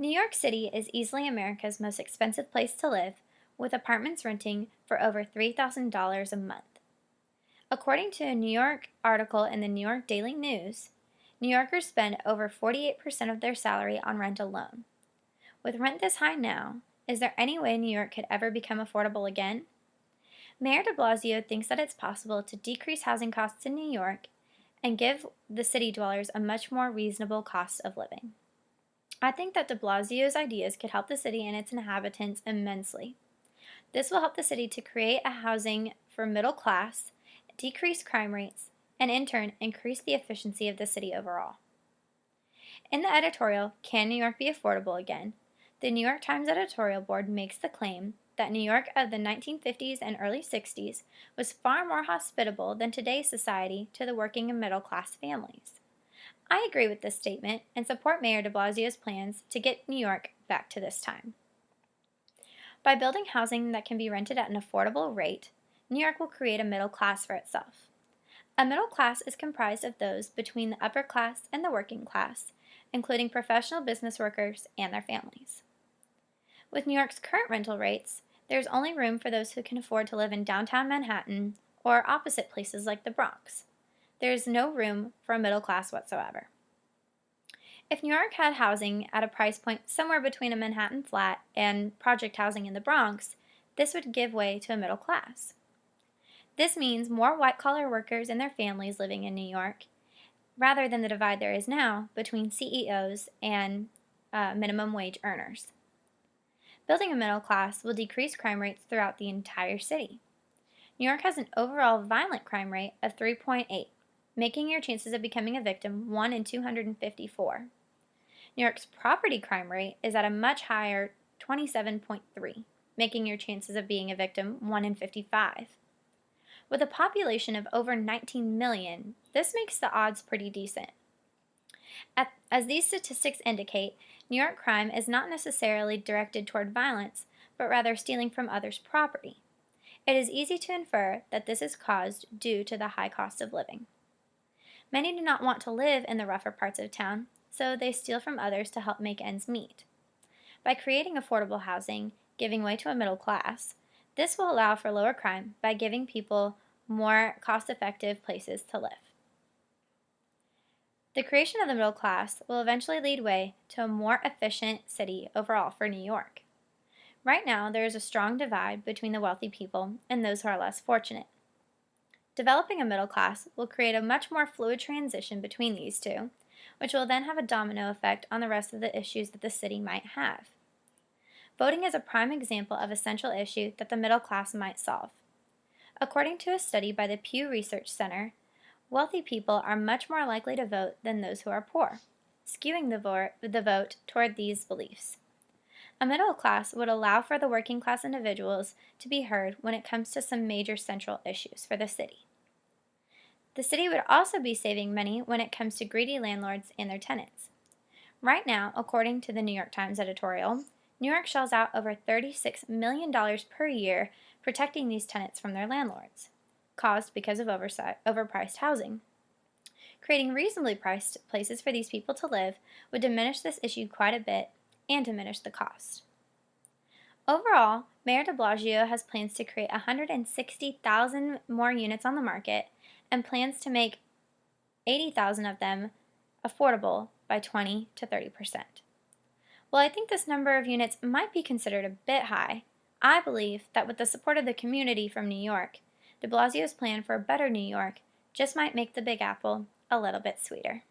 New York City is easily America's most expensive place to live, with apartments renting for over $3,000 a month. According to a New York article in the New York Daily News, New Yorkers spend over 48% of their salary on rent alone. With rent this high now, is there any way New York could ever become affordable again? Mayor de Blasio thinks that it's possible to decrease housing costs in New York and give the city dwellers a much more reasonable cost of living. I think that de Blasio's ideas could help the city and its inhabitants immensely. This will help the city to create a housing for middle class, decrease crime rates, and in turn increase the efficiency of the city overall. In the editorial, Can New York Be Affordable Again?, the New York Times editorial board makes the claim that New York of the 1950s and early 60s was far more hospitable than today's society to the working and middle class families. I agree with this statement and support Mayor de Blasio's plans to get New York back to this time. By building housing that can be rented at an affordable rate, New York will create a middle class for itself. A middle class is comprised of those between the upper class and the working class, including professional business workers and their families. With New York's current rental rates, there is only room for those who can afford to live in downtown Manhattan or opposite places like the Bronx. There is no room for a middle class whatsoever. If New York had housing at a price point somewhere between a Manhattan flat and project housing in the Bronx, this would give way to a middle class. This means more white-collar workers and their families living in New York, rather than the divide there is now between CEOs and minimum wage earners. Building a middle class will decrease crime rates throughout the entire city. New York has an overall violent crime rate of 3.8, making your chances of becoming a victim 1 in 254. New York's property crime rate is at a much higher 27.3, making your chances of being a victim 1 in 55. With a population of over 19 million, this makes the odds pretty decent. As these statistics indicate, New York crime is not necessarily directed toward violence, but rather stealing from others' property. It is easy to infer that this is caused due to the high cost of living. Many do not want to live in the rougher parts of town, so they steal from others to help make ends meet. By creating affordable housing, giving way to a middle class, this will allow for lower crime by giving people more cost-effective places to live. The creation of the middle class will eventually lead way to a more efficient city overall for New York. Right now, there is a strong divide between the wealthy people and those who are less fortunate. Developing a middle class will create a much more fluid transition between these two, which will then have a domino effect on the rest of the issues that the city might have. Voting is a prime example of a central issue that the middle class might solve. According to a study by the Pew Research Center, wealthy people are much more likely to vote than those who are poor, skewing the vote toward these beliefs. A middle class would allow for the working class individuals to be heard when it comes to some major central issues for the city. The city would also be saving money when it comes to greedy landlords and their tenants. Right now, according to the New York Times editorial, New York shells out over $36 million per year protecting these tenants from their landlords, caused because of overpriced housing. Creating reasonably priced places for these people to live would diminish this issue quite a bit and diminish the cost. Overall, Mayor de Blasio has plans to create 160,000 more units on the market and plans to make 80,000 of them affordable by 20 to 30%. While I think this number of units might be considered a bit high, I believe that with the support of the community from New York, de Blasio's plan for a better New York just might make the Big Apple a little bit sweeter.